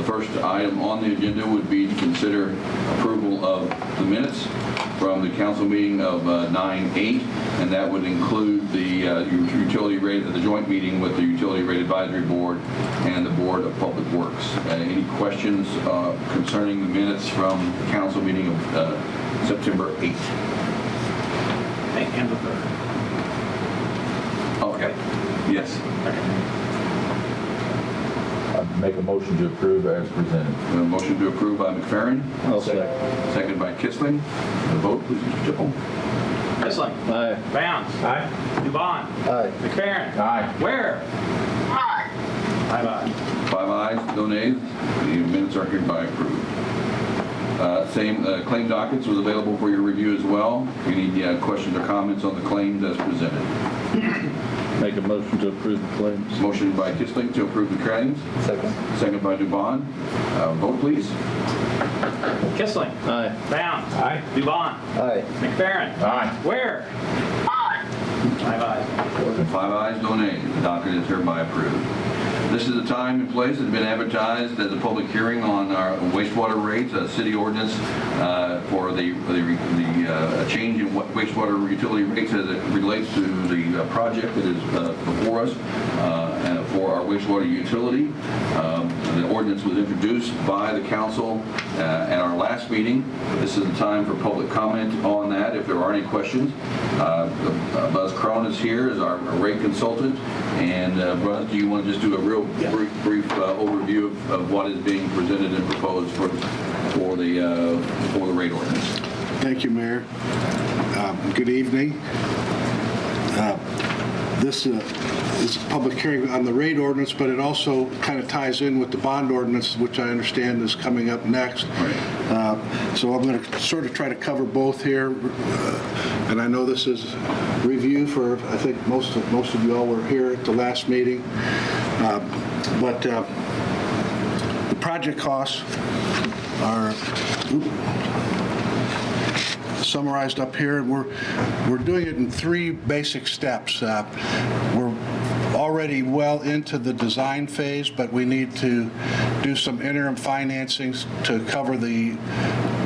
The first item on the agenda would be to consider approval of the minutes from the council meeting of 9/8, and that would include the utility rate, the joint meeting with the Utility Rate Advisory Board and the Board of Public Works. Any questions concerning the minutes from the council meeting of September 8th? And the third. Okay. Yes. I'd make a motion to approve as presented. A motion to approve by McFerrin. I'll second. Second by Kissling. The vote, please, Mr. Chippel. Kissling. Aye. Bounds. Aye. Dubon. Aye. McFerrin. Aye. Ware. Aye. 5 ayes. 5 ayes, no nays. The minutes are hereby approved. Same claim dockets was available for your review as well. If you need questions or comments on the claims as presented. Make a motion to approve the claims. Motion by Kissling to approve the claims. Second. Second by Dubon. Vote, please. Kissling. Aye. Bounds. Aye. Dubon. Aye. McFerrin. Aye. Ware. Aye. 5 ayes. 5 ayes, no nays. The docket is hereby approved. This is the time and place that has been advertised as a public hearing on our wastewater rates, a city ordinance for the change in wastewater utility rates as it relates to the project that is before us for our wastewater utility. The ordinance was introduced by the council at our last meeting. This is the time for public comment on that if there are any questions. Buzz Crone is here as our rate consultant. And Buzz, do you want to just do a real brief overview of what is being presented and proposed for the rate ordinance? Thank you, Mayor. Good evening. This is a public hearing on the rate ordinance, but it also kind of ties in with the bond ordinance, which I understand is coming up next. Right. So I'm going to sort of try to cover both here. And I know this is review for, I think most of you all were here at the last meeting. But the project costs are summarized up here, and we're doing it in 3 basic steps. We're already well into the design phase, but we need to do some interim financings to cover the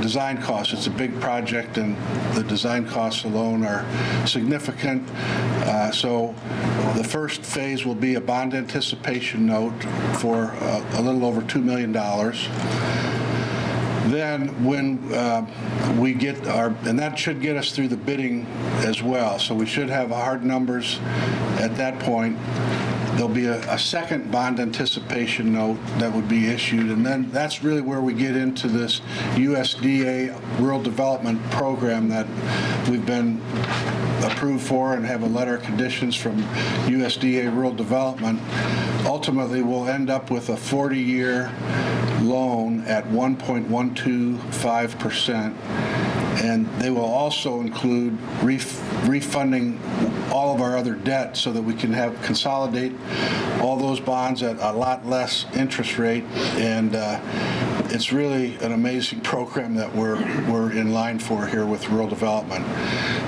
design costs. It's a big project, and the design costs alone are significant. So the first phase will be a bond anticipation note for a little over $2 million. Then when we get and that should get us through the bidding as well. So we should have hard numbers at that point. There'll be a second bond anticipation note that would be issued, and then that's really where we get into this USDA Rural Development Program that we've been approved for and have a letter of conditions from USDA Rural Development. Ultimately, we'll end up with a 40-year loan at 1.125%. And they will also include refunding all of our other debt so that we can consolidate all those bonds at a lot less interest rate. And it's really an amazing program that we're in line for here with rural development.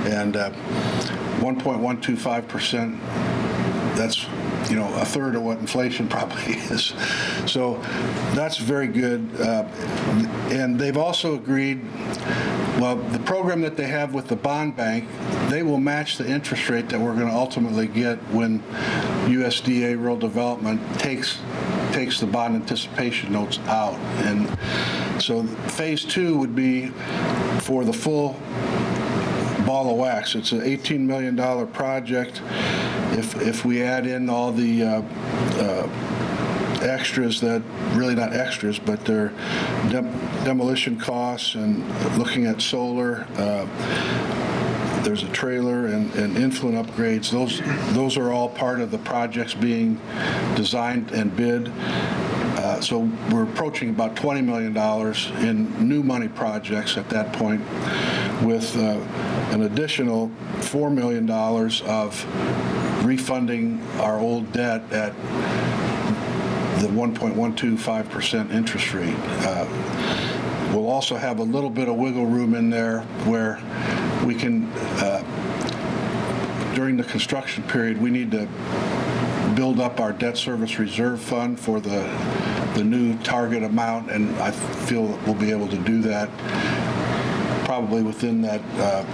And 1.125%, that's a third of what inflation probably is. So that's very good. And they've also agreed, well, the program that they have with the bond bank, they will match the interest rate that we're going to ultimately get when USDA Rural Development takes the bond anticipation notes out. And so phase 2 would be for the full ball of wax. It's an $18 million project. If we add in all the extras that, really not extras, but they're demolition costs and looking at solar, there's a trailer and influent upgrades. Those are all part of the projects being designed and bid. So we're approaching about $20 million in new money projects at that point, with an additional $4 million of refunding our old debt at the 1.125% interest rate. We'll also have a little bit of wiggle room in there where we can, during the construction period, we need to build up our debt service reserve fund for the the new target amount, and I feel that we'll be able to do that probably within that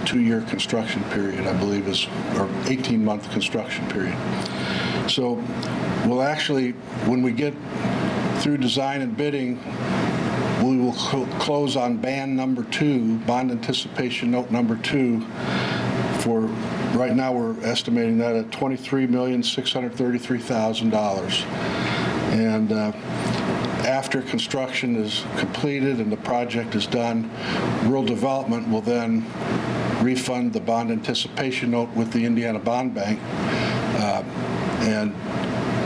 2-year construction period, I believe is, or 18-month construction period. So we'll actually, when we get through design and bidding, we will close on band number 2, bond anticipation note number 2, for right now we're estimating that at $23,633,000. And after construction is completed and the project is done, rural development will then refund the bond anticipation note with the Indiana Bond Bank, and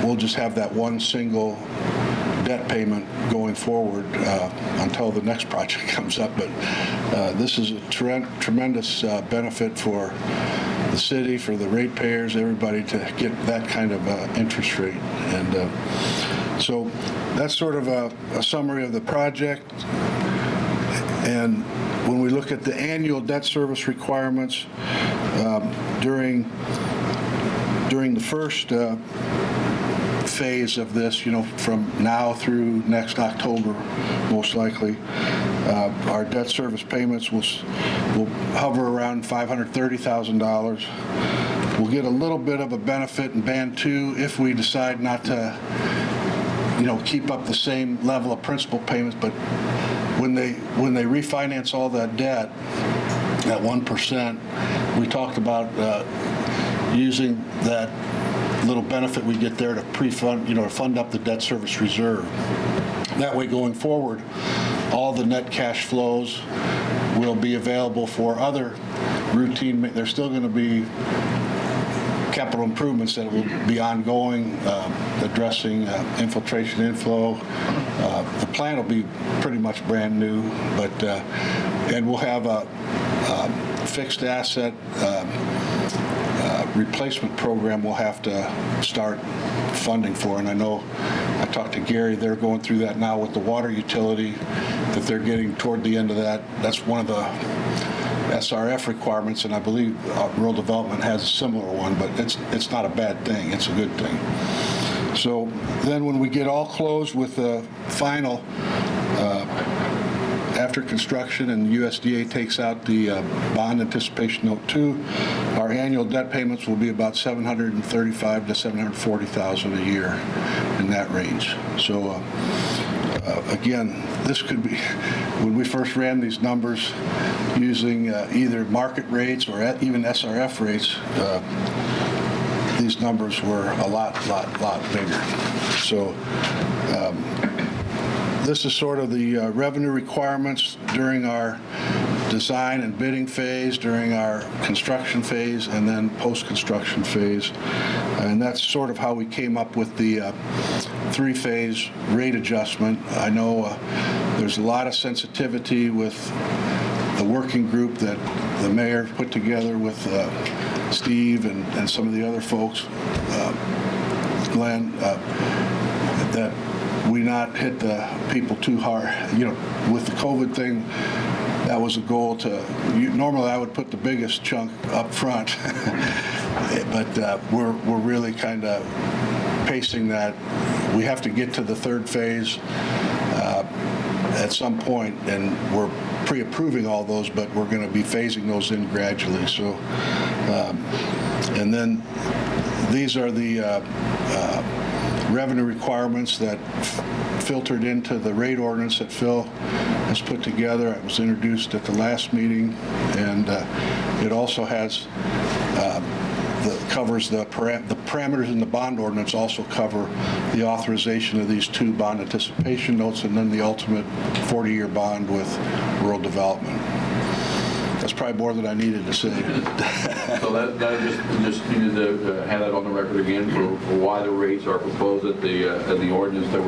we'll just have that one single debt payment going forward until the next project comes up. But this is a tremendous benefit for the city, for the ratepayers, everybody to get that kind of interest rate. And so that's sort of a summary of the project. And when we look at the annual debt service requirements during the first phase of this, from now through next October, most likely, our debt service payments will hover around $530,000. We'll get a little bit of a benefit in Band 2 if we decide not to, keep up the same level of principal payments. But when they refinance all that debt at 1%, we talked about using that little benefit we get there to pre-fund, to fund up the debt service reserve. That way, going forward, all the net cash flows will be available for other routine. There's still going to be capital improvements that will be ongoing, addressing infiltration inflow. The plant will be pretty much brand new, but and we'll have a fixed asset replacement program we'll have to start funding for. And I know I talked to Gary, they're going through that now with the water utility, that they're getting toward the end of that. That's one of the SRF requirements, and I believe rural development has a similar one, but it's not a bad thing, it's a good thing. So then when we get all closed with the final after construction and USDA takes out the bond anticipation note 2, our annual debt payments will be about $735,000 to $740,000 a year, in that range. So again, this could be, when we first ran these numbers using either market rates or even SRF rates, these numbers were a lot bigger. So this is sort of the revenue requirements during our design and bidding phase, during our construction phase, and then post-construction phase. And that's sort of how we came up with the 3-phase rate adjustment. I know there's a lot of sensitivity with the working group that the mayor put together with Steve and some of the other folks, Glenn, that we not hit the people too hard. With the COVID thing, that was a goal to, normally I would put the biggest chunk up front, but we're really kind of pacing that. We have to get to the 3rd phase at some point, and we're pre-approving all those, but we're going to be phasing those in gradually. So, and then these are the revenue requirements that filtered into the rate ordinance that Phil has put together. It was introduced at the last meeting, and it also has covers the parameters in the bond ordinance. Also cover the authorization of these 2 bond anticipation notes, and then the ultimate 40-year bond with rural development. That's probably more than I needed to say. So that just needed to have that on the record again for why the rates are proposed at the ordinance that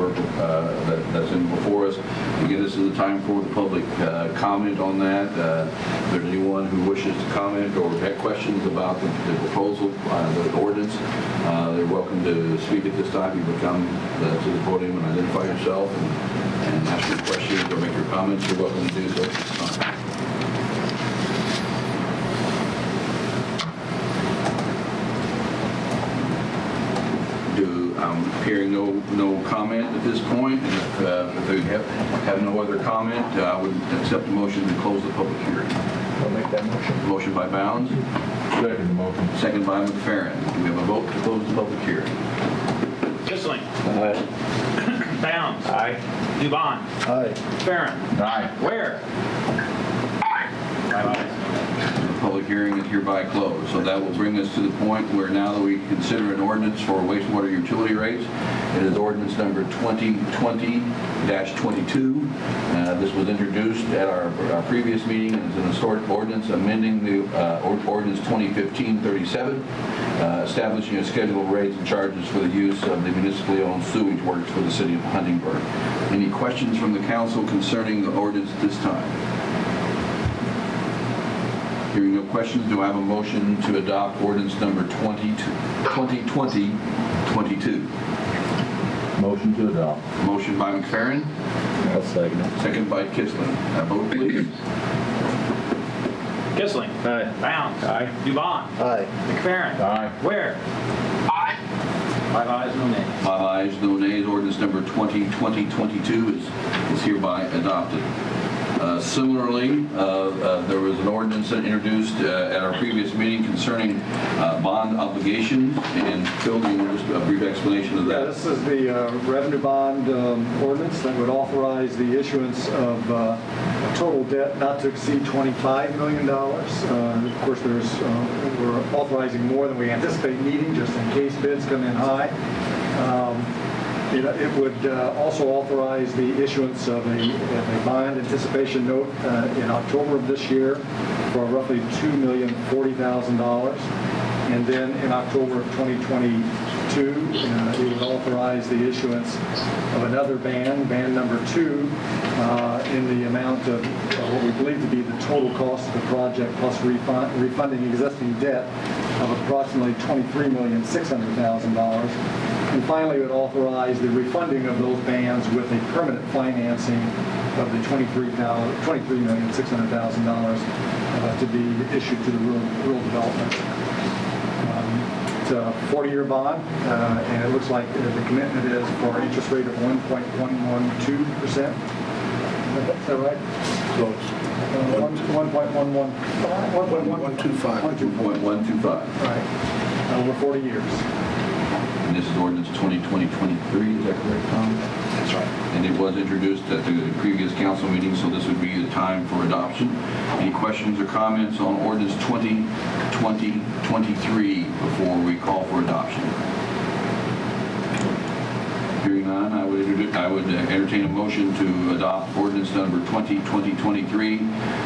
that's in before us. Again, this is the time for the public comment on that. If there's anyone who wishes to comment or have questions about the proposal, the ordinance, they're welcome to speak at this time. You would come to the podium and identify yourself and ask your questions or make your comments. You're welcome to do so at this time. I'm hearing no no comment at this point. And if we have no other comment, I would accept the motion to close the public hearing. I'll make that motion. Motion by Bounds, Second motion. second by McFerrin. We have a vote to close the public hearing. Kissling. Aye. Bounds. Aye. Dubon. Aye. Farron. Aye. Ware. Aye. 5 ayes. The public hearing is hereby closed. So that will bring us to the point where now that we consider an ordinance for wastewater utility rates, it is ordinance number 2020-22. This was introduced at our previous meeting and is an historic ordinance amending the ordinance 2015-37, establishing a schedule of rates and charges for the use of the municipally owned sewage works for the city of Huntingburg. Any questions from the council concerning the ordinance at this time? Hearing no questions, do I have a motion to adopt ordinance number 2020-22? Motion to adopt. Motion by McFerrin, I'll second it. second by Kissling. Vote please. Kissling. Aye. Bounds. Aye. Dubon. Aye. McFerrin. Aye. Ware. Aye. 5 ayes, no nays. 5 ayes, no nays. Ordinance number 2020-22 is hereby adopted. Similarly, there was an ordinance introduced at our previous meeting concerning bond obligations, and Phil, do you want just a brief explanation of Yeah, that? this is the revenue bond ordinance that would authorize the issuance of total debt not to exceed $25 million. Of course, we're authorizing more than we anticipate needing, just in case bids come in high. It would also authorize the issuance of a bond anticipation note in October of this year for roughly $2,040,000. And then in October of 2022, it would authorize the issuance of another band number 2, in the amount of what we believe to be the total cost of the project plus refunding existing debt of approximately $23,600,000. And finally, it would authorize the refunding of those bands with a permanent financing of the $23,600,000 to be issued to the rural development. It's a 40-year bond, and it looks like the commitment is for an interest rate of 1.112%. Is that right? Close. 1.125. 1.125. Right. Over 40 years. And this is ordinance 2020-23, is that correct, Tom? That's right. And it was introduced at the previous council meeting, so this would be the time for adoption. Any questions or comments on ordinance 2020-23 before we call for adoption? Hearing none, I would entertain a motion to adopt ordinance number 2020-23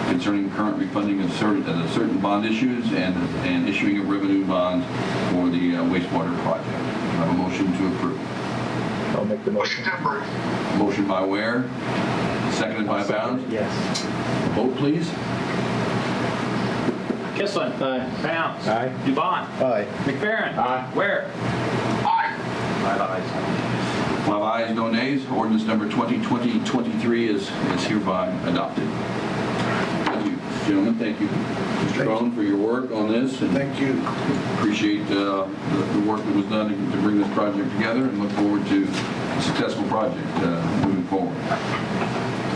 concerning current refunding of certain bond issues and issuing of revenue bonds for the wastewater project. I have a motion to approve. I'll make the Motion motion. to approve. Motion by Ware, seconded by Bounds. Yes. Vote please. Kissling. Aye. Bounds. Aye. Dubon. Aye. McFerrin. Aye. Ware. Aye. 5 ayes. 5 ayes, no nays. Ordinance number 2020-23 is hereby adopted. Thank you, gentlemen. Thank you, Mr. Crone, for your work on this. And Thank you. appreciate the work that was done to bring this project together, and look forward to a successful project moving forward.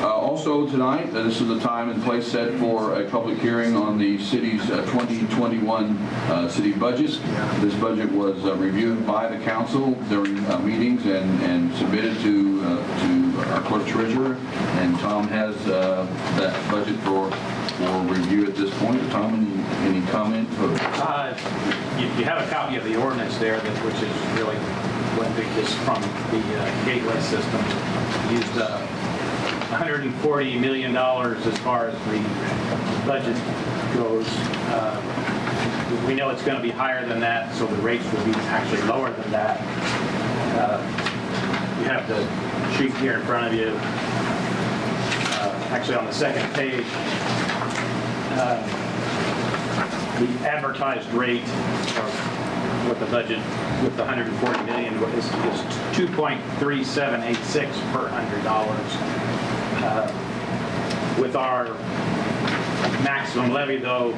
Also tonight, this is the time and place set for a public hearing on the city's 2021 city budget. This budget was reviewed by the council during meetings and submitted to our clerk treasurer, and Tom has that budget for review at this point. Tom, any comment? You have a copy of the ordinance there, which is really what is from the gateway system. Used $140 million as far as the budget goes. We know it's going to be higher than that, so the rates will be actually lower than that. You have the sheet here in front of you. Actually, on the second page, the advertised rate of what the budget with the $140 million is 2.3786 per $100. With our maximum levy, though,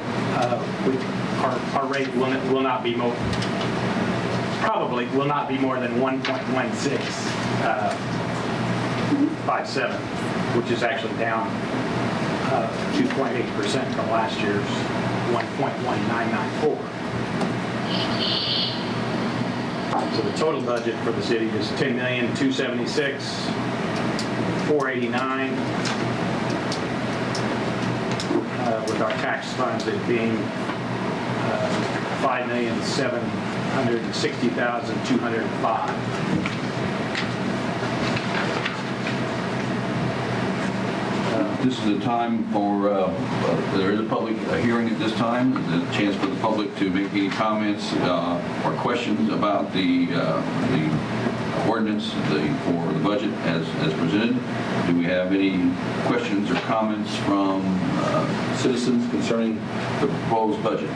our rate will not be probably will not be more than 1.1657, which is actually down 2.8% from last year's 1.1994. So the total budget for the city is $10,276,489, with our tax funds it being $5,760,205. This is a time for, there is a public hearing at this time. There's a chance for the public to make any comments or questions about the ordinance for the budget as presented. Do we have any questions or comments from citizens concerning the proposed budget?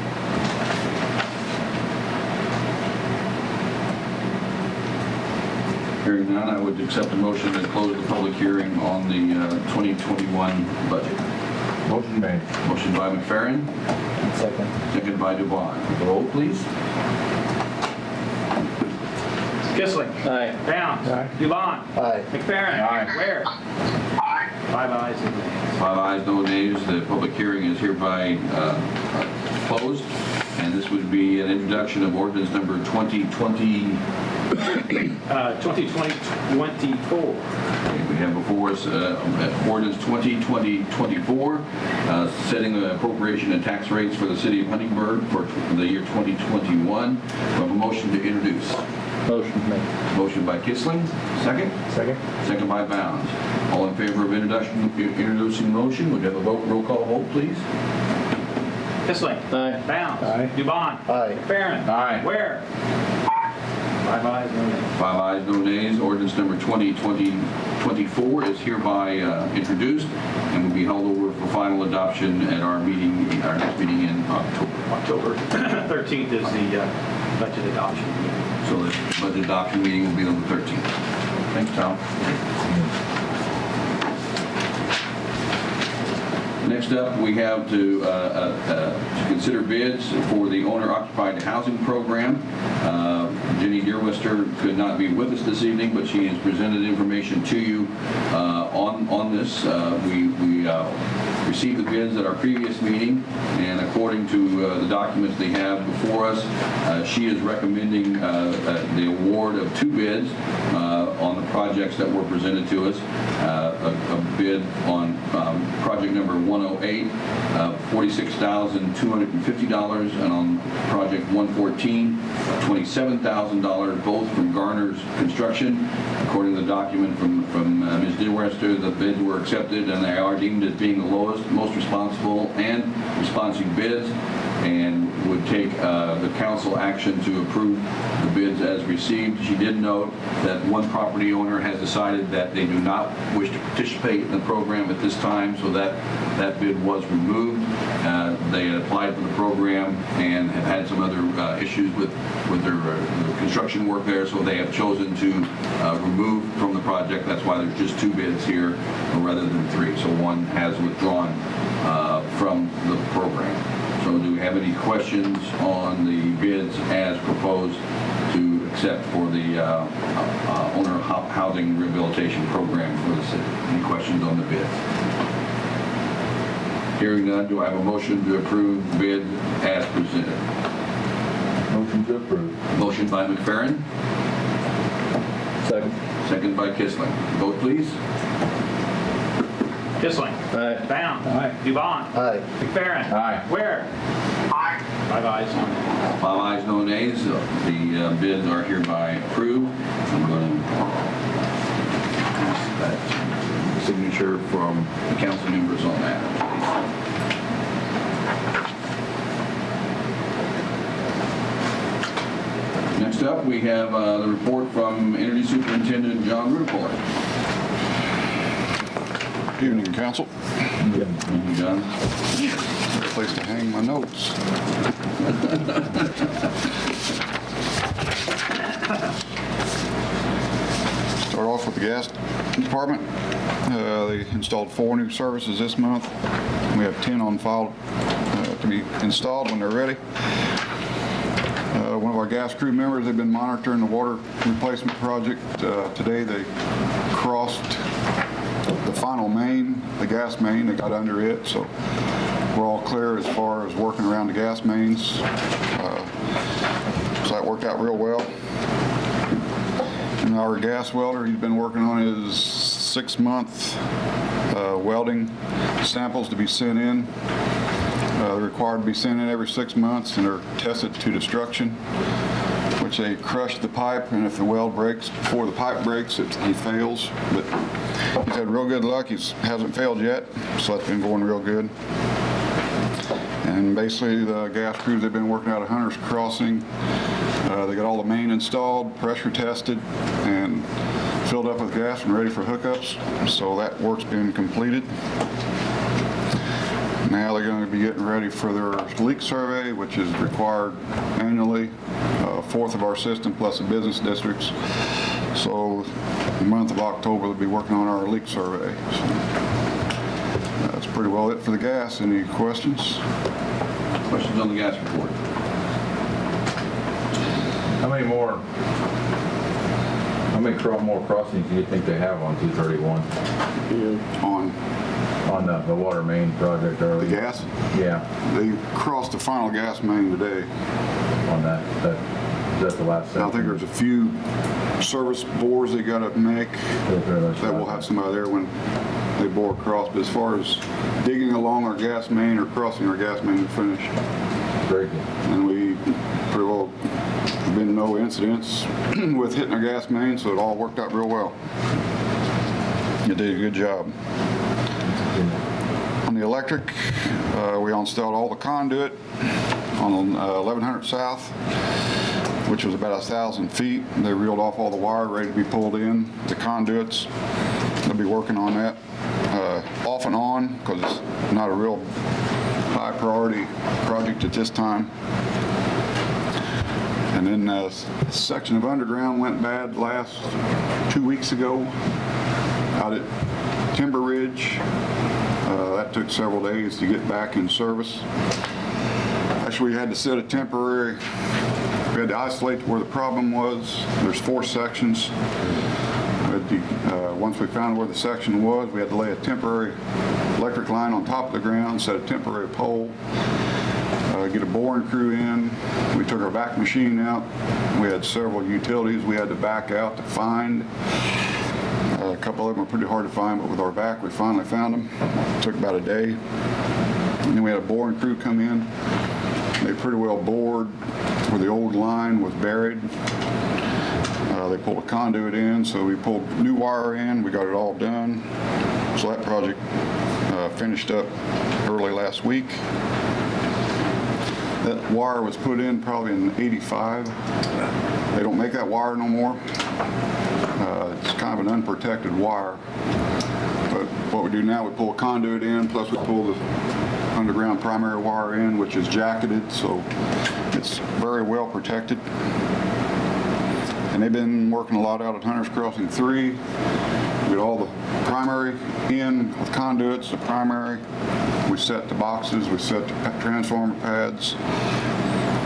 Hearing none, I would accept a motion to close the public hearing on the 2021 budget. Motion made. Motion by McFerrin, Second. seconded by Dubon. Roll, please. Kissling. Aye. Bounds. Aye. Dubon. Aye. McFerrin. Aye. Ware. Aye. 5 ayes and nays. 5 ayes, no nays. The public hearing is hereby closed. And this would be an introduction of ordinance number 2020. 2024. We have before us ordinance 2020-24, setting the appropriation and tax rates for the city of Huntingburg for the year 2021. We have a motion to introduce. Motion made. Motion by Kissling, second. Second. Second by Bounds. All in favor of introducing the motion, would you have a roll call vote, please? Kissling. Aye. Bounds. Aye. Dubon. Aye. McFerrin. Aye. Ware. 5 ayes, no nays. 5 ayes, no nays. Ordinance number 2020-24 is hereby introduced and will be held over for final adoption at our next meeting in October. 13th is the budget adoption. So the budget adoption meeting will be on the 13th. Thanks, Tom. Next up, we have to consider bids for the owner-occupied housing program. Jenny Deerwester could not be with us this evening, but she has presented information to you on this. We received the bids at our previous meeting, and according to the documents they have before us, she is recommending the award of 2 bids on the projects that were presented to us. A bid on project number 108, $46,250, and on project 114, $27,000, both from Garner's Construction. According to the document from Ms. Deerwester, the bids were accepted and they are deemed as being the lowest, most responsible and responsive bids, and would take the council action to approve the bids as received. She did note that one property owner has decided that they do not wish to participate in the program at this time, so that bid was removed. They had applied for the program and have had some other issues with their construction work there, so they have chosen to remove from the project. That's why there's just 2 bids here rather than 3. So one has withdrawn from the program. So do we have any questions on the bids as proposed to accept for the owner housing rehabilitation program for the city? Any questions on the bids? Hearing none, do I have a motion to approve the bid as presented? Motion to approve. Motion by McFerrin, Second. second by Kissling. Vote, please. Kissling. Aye. Bounds. Aye. Dubon. Aye. McFerrin. Aye. Ware. Aye. 5 ayes, no nays. 5 ayes, no nays. The bids are hereby approved. I'm going to ask that signature from the council members on that, please. Next up, we have the report from Energy Superintendent John Rupert. Good evening, council. Thank you, John. Place to hang my notes. Start off with the gas department. They installed 4 new services this month. We have 10 on file to be installed when they're ready. One of our gas crew members, they've been monitoring the water replacement project. Today they crossed the final main, the gas main. They got under it, so we're all clear as far as working around the gas mains. So that worked out real well. And our gas welder, he's been working on his 6-month welding samples to be sent in. They're required to be sent in every 6 months, and they're tested to destruction, which they crush the pipe, and if the weld breaks before the pipe breaks, he fails. But he's had real good luck. He hasn't failed yet, so that's been going real good. And basically, the gas crews, they've been working out of Hunter's Crossing. They got all the main installed, pressure tested, and filled up with gas and ready for hookups. So that work's been completed. Now they're going to be getting ready for their leak survey, which is required annually, a fourth of our system plus the business districts. So the month of October they'll be working on our leak survey. So that's pretty well it for the gas. Any questions? Questions on the gas report? How many more crossings do you think they have on 231? On the water main project early? The gas? Yeah, They crossed the final gas main today. on that's the last section. I think there's a few service bores they got to make that we'll have somebody there when they bore across. But as far as digging along our gas main or crossing our gas main, we're finished. Very good. And we pretty well, there's been no incidents with hitting our gas main, so it all worked out real well. You did a good job. On the electric, we installed all the conduit on 1100 South, which was about 1,000 feet. They reeled off all the wire ready to be pulled in, the conduits. They'll be working on that off and on because it's not a real high priority project at this time. And then a section of underground went bad last 2 weeks ago out at Timber Ridge. That took several days to get back in service. Actually, we had to set a temporary, we had to isolate where the problem was. There's 4 sections. Once we found where the section was, we had to lay a temporary electric line on top of the ground, set a temporary pole, get a boring crew in. We took our back machine out. We had several utilities we had to back out to find. A couple of them were pretty hard to find, but with our back, we finally found them. It took about a day. And then we had a boring crew come in. They pretty well bored where the old line was buried. They pulled a conduit in, so we pulled new wire in. We got it all done. So that project finished up early last week. That wire was put in probably in '85. They don't make that wire no more. It's kind of an unprotected wire. But what we do now, we pull a conduit in, plus we pull the underground primary wire in, which is jacketed, so it's very well protected. And they've been working a lot out at Hunter's Crossing 3. We got all the primary in with conduits, the primary. We set the boxes, we set the transformer pads.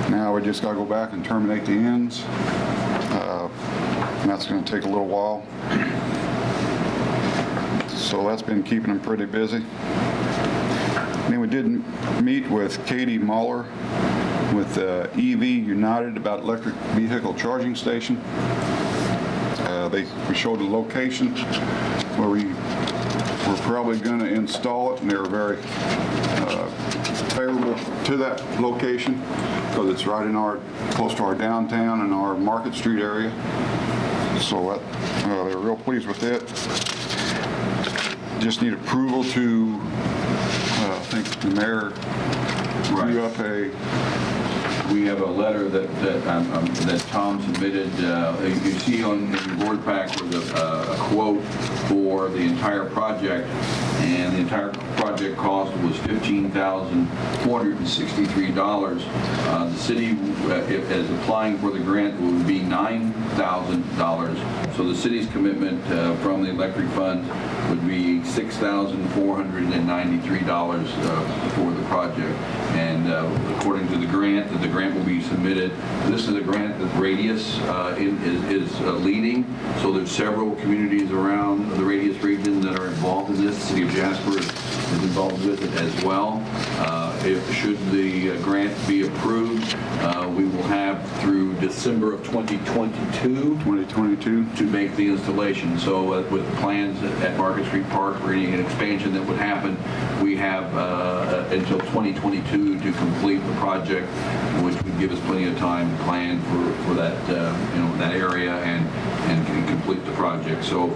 Now we just got to go back and terminate the ends. And that's going to take a little while. So that's been keeping them pretty busy. Then we did meet with Katie Muller with EV United about electric vehicle charging station. We showed the location where we were probably going to install it, and they were very favorable to that location because it's right in close to our downtown and our Market Street area. So they were real pleased with it. Just need approval to, I think the mayor drew up We have a letter that Tom submitted. You see on your board pack was a quote for the entire project, and the entire project cost was $15,463. The city, as applying for the grant, would be $9,000 So the city's commitment from the electric fund would be $6,493 for the project. And according to the grant will be submitted. This is a grant that Radius is leading. So there's several communities around the Radius region that are involved in this. The city of Jasper is involved with it as well. Should the grant be approved, we will have through December of 2022 to make the installation. So with plans at Market Street Park for any expansion that would happen, we have until 2022 to complete the project, which would give us plenty of time to plan for that that area and complete the project. So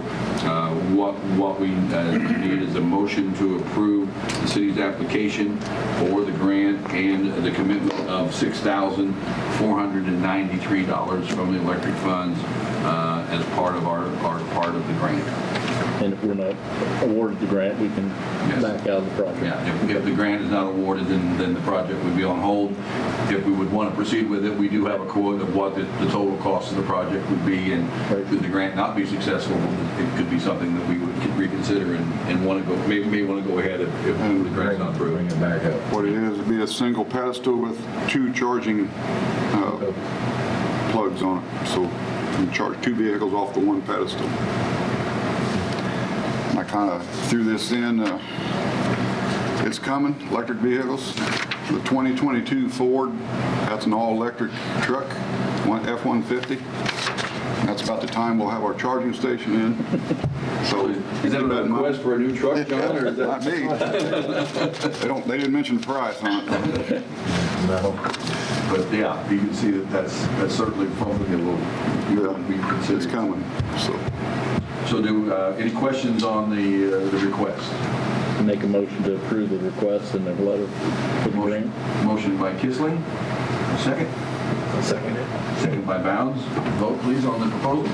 what we need is a motion to approve the city's application for the grant and the commitment of $6,493 from the electric funds as part of our part of the grant. And if we're not awarded the grant, we can Yes. back out of the project. Yeah, if the grant is not awarded, then the project would be on hold. If we would want to proceed with it, we do have a quote of what the total cost of the project would be, and Right. should the grant not be successful, it could be something that we would reconsider and want to go, may want to go ahead if the grant's not Bring approved. it back up. What it is, it'd be a single pedestal with 2 charging plugs on it. So you charge 2 vehicles off the 1 pedestal. I kind of threw this in. It's coming, electric vehicles. The 2022 Ford, that's an all-electric truck, F-150. That's about the time we'll have our charging station in. So Is that a request for a new truck, John, or is that? Not me. They didn't mention the price on it. No. But yeah, you can see that's certainly something that will be considered. It's coming, so. So any questions on the request? Make a motion to approve the request and the letter for the grant. Motion by Kissling. Second? I'll second it. Second by Bounds. Vote please on the proposal.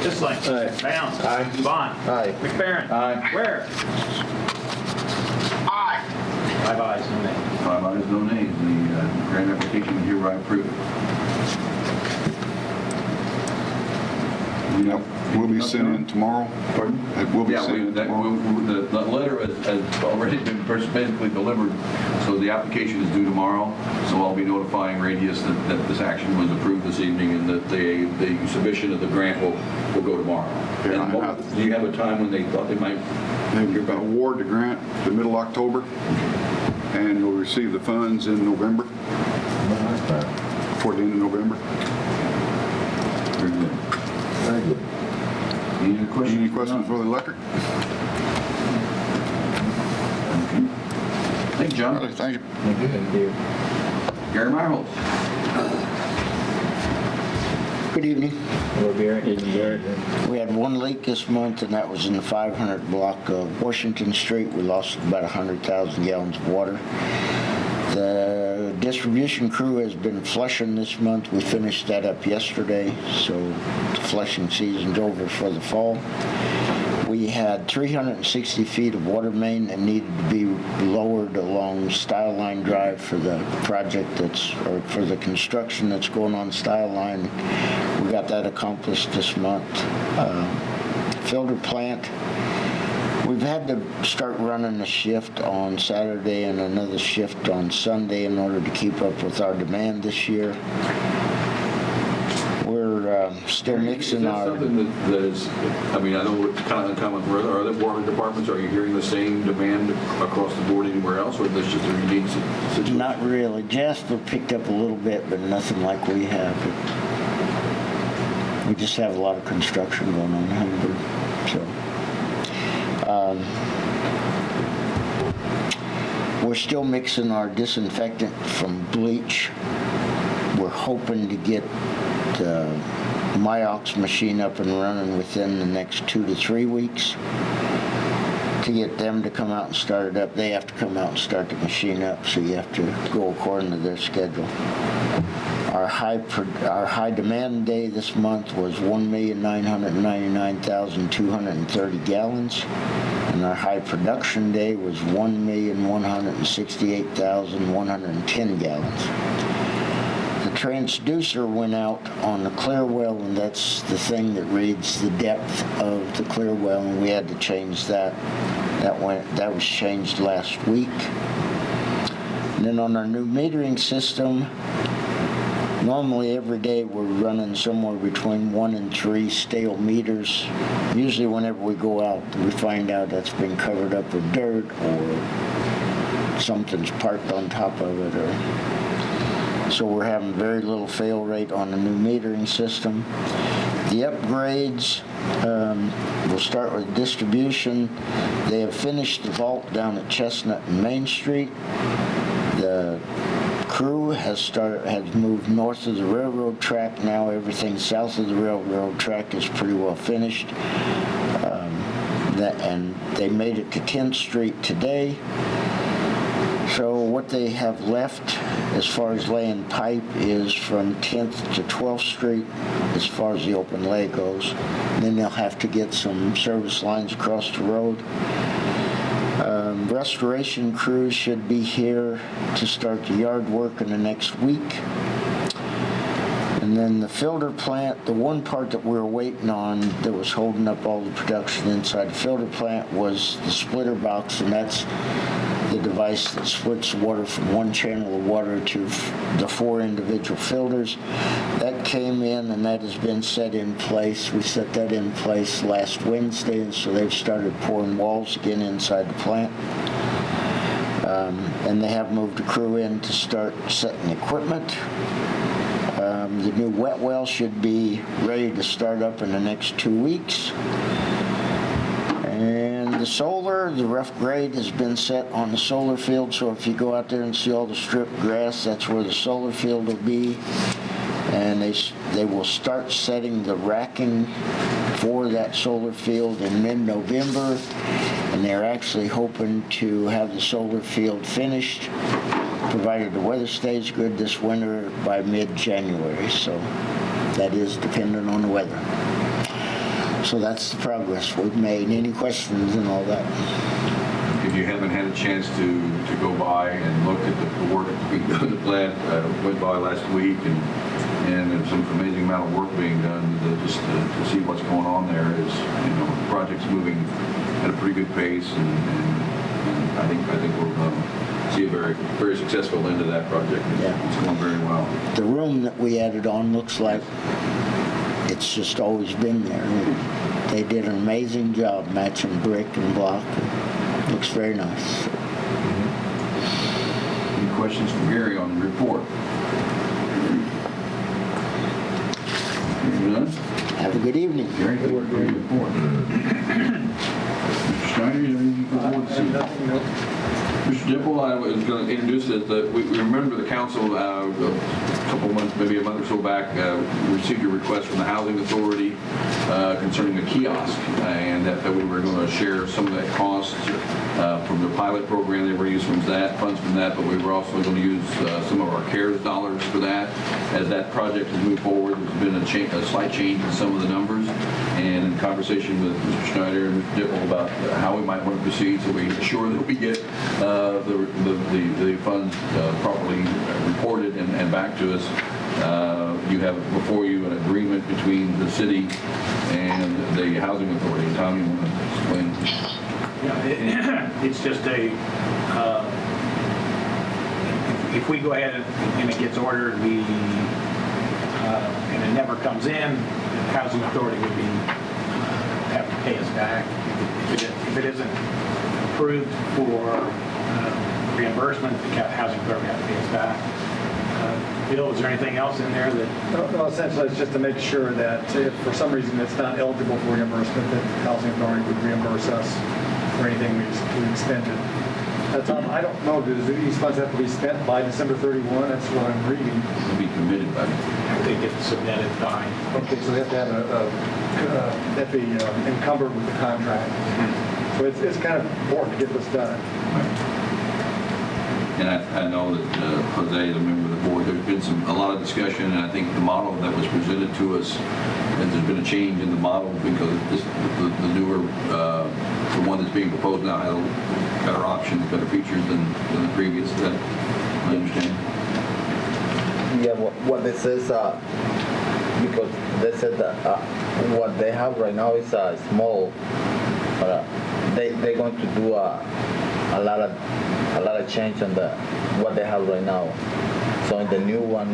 Kissling. Aye. Bounds. Aye. Vaughn. Aye. McFerrin. Aye. Ware. Aye. 5 ayes, no nays. 5 ayes, no nays. The grant application is hereby approved. Yep, we'll be sent in tomorrow. Pardon? We'll be Yeah, sent in tomorrow. the letter has already been basically delivered, so the application is due tomorrow. So I'll be notifying Radius that this action was approved this evening and that the submission of the grant will go tomorrow. Yeah, And do you have a time when they thought they might? They award the grant the middle of October, and you'll receive the funds in November, before the end of November. Very good. Very good. Any other questions? Any questions for the electric? Thank you, John. Thank you. Thank you. Gary Meyerholz. Good evening. Hello, Gary. Evening, Gary. We had one leak this month, and that was in the 500 block of Washington Street. We lost about 100,000 gallons of water. The distribution crew has been flushing this month. We finished that up yesterday, so the flushing season's over for the fall. We had 360 feet of water main that needed to be lowered along Style Line Drive for the project or for the construction that's going on Style Line. We got that accomplished this month. Filter plant. We've had to start running a shift on Saturday and another shift on Sunday in order to keep up with our demand this year. We're still mixing Is that our... something that is, I mean, I know it's kind of uncommon for other water departments. Are you hearing the same demand across the board anywhere else, or is this just a unique situation? Not really. Jasper picked up a little bit, but nothing like we have. We just have a lot of construction going on in Huntingburg. We're still mixing our disinfectant from bleach. We're hoping to get the Myox machine up and running within the next 2 to 3 weeks. To get them to come out and start it up, they have to come out and start the machine up, so you have to go according to their schedule. Our high demand day this month was 1,999,230 gallons, and our high production day was 1,168,110 gallons. The transducer went out on the clear well, and that's the thing that reads the depth of the clear well, and we had to change that. That was changed last week. And then on our new metering system, normally every day we're running somewhere between 1 and 3 stale meters. Usually whenever we go out, we find out that's been covered up with dirt or something's parked on top of it. So we're having very little fail rate on the new metering system. The upgrades, we'll start with distribution. They have finished the vault down at Chestnut and Main Street. The crew has moved north of the railroad track. Now everything south of the railroad track is pretty well finished. And they made it to 10th Street today. So what they have left as far as laying pipe is from 10th to 12th Street as far as the open lay goes. And then they'll have to get some service lines across the road. Restoration crews should be here to start the yard work in the next week. And then the filter plant, the one part that we were waiting on that was holding up all the production inside the filter plant was the splitter box, and that's the device that splits water from one channel of water to the 4 individual filters. That came in and that has been set in place. We set that in place last Wednesday, and so they've started pouring walls again inside the plant. And they have moved a crew in to start setting equipment. The new wet well should be ready to start up in the next 2 weeks. And the solar, the rough grade has been set on the solar field, so if you go out there and see all the stripped grass, that's where the solar field will be. And they will start setting the racking for that solar field in mid-November, and they're actually hoping to have the solar field finished, provided the weather stays good this winter, by mid-January. So that is dependent on the weather. So that's the progress we've made. Any questions and all that? If you haven't had a chance to go by and look at the work that's being done at the plant, went by last week, and there's some amazing amount of work being done just to see what's going on there. Is, the project's moving at a pretty good pace, and I think we'll see a very, very successful end to that project. Yeah. It's going very well. The room that we added on looks like it's just always been there. They did an amazing job matching brick and block. It looks very nice. Any questions from Gary on the report? Hearing none? Have a good evening. Gary, thank you for your report. Mr. Steiner, you have anything for the board this evening? Nothing, no. Mr. Dipple, I was going to introduce that we remember the council a couple months, maybe a month or so back, received a request from the Housing Authority concerning a kiosk, and that we were going to share some of that cost from the pilot program. They were using funds from that, but we were also going to use some of our CARES dollars for that. As that project has moved forward, there's been a slight change in some of the numbers, and in conversation with Mr. Schneider and Mr. Dipple about how we might want to proceed, so we ensure that we get the funds properly reported and back to us. You have before you an agreement between the city and the Housing Authority. Tom, you want to explain? Yeah, it's just if we go ahead and it gets ordered, and it never comes in, the Housing Authority would have to pay us back. If it isn't approved for reimbursement, the Housing Authority has to pay us back. Bill, is there anything else in there that? No, essentially, it's just to make sure that if for some reason it's not eligible for reimbursement, that the Housing Authority would reimburse us for anything we expended. Tom, I don't know, do these funds have to be spent by December 31? That's what I'm reading. To be committed by. They get submitted by. Okay, so they have to have be encumbered with the contract. So it's kind of important to get this done. And I know that Jose, the member of the board, there's been a lot of discussion, and I think the model that was presented to us, and there's been a change in the model because the newer, the one that's being proposed now has better options, better features than the previous. That I understand. Yeah, what this is, because they said that what they have right now is small, but they're going to do a lot of change on what they have right now. So in the new one,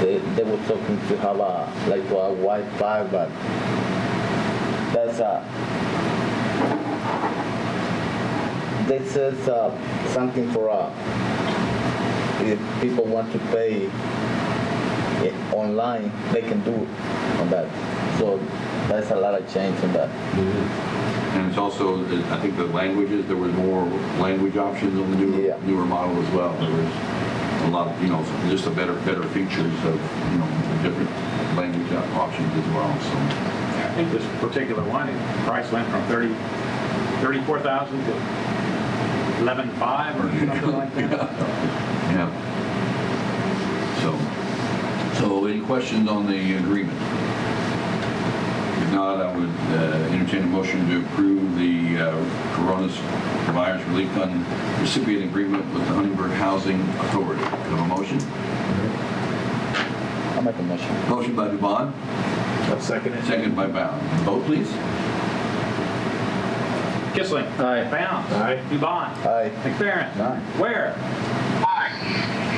they were talking to have a Wi-Fi, but that's they said something for if people want to pay online, they can do it on that. So there's a lot of change in that. And it's also, I think the languages, there was more language options on the newer model as well. There was a lot of, just a better features of, different language options as well. So I think this particular one, the price went from 34,000 to 11,500 or something like that. yeah. So any questions on the agreement? If not, I would entertain a motion to approve the Coronavirus Relief Fund recipient agreement with the Huntingburg Housing Authority. Do I have a motion? I'll make a motion. Motion by Dubon. I'll second it. Second by Bound. Vote, please. Kissling. Aye. Bounds. Aye. Dubon. Aye. McFerrin. Aye. Ware. Aye.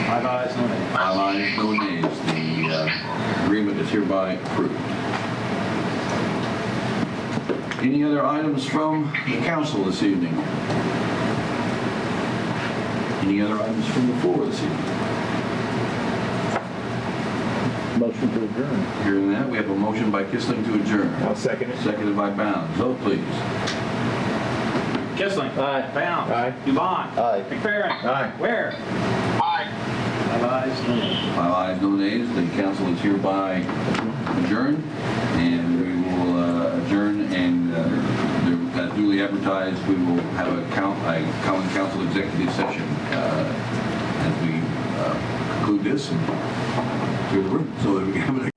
5 ayes, no nays. 5 ayes, no nays. The agreement is hereby approved. Any other items from the council this evening? Any other items from the floor this evening? Motion to adjourn. Hearing that, we have a motion by Kissling to adjourn. I'll second it. Seconded by Bounds. Vote, please. Kissling. Aye. Bounds. Aye. Dubon. Aye. McFerrin. Aye. Ware. Aye. 5 ayes, no nays. 5 ayes, no nays. The council is hereby adjourned, and we will adjourn, and as duly advertised, we will have a common council executive session as we conclude this and clear the room so that we can have a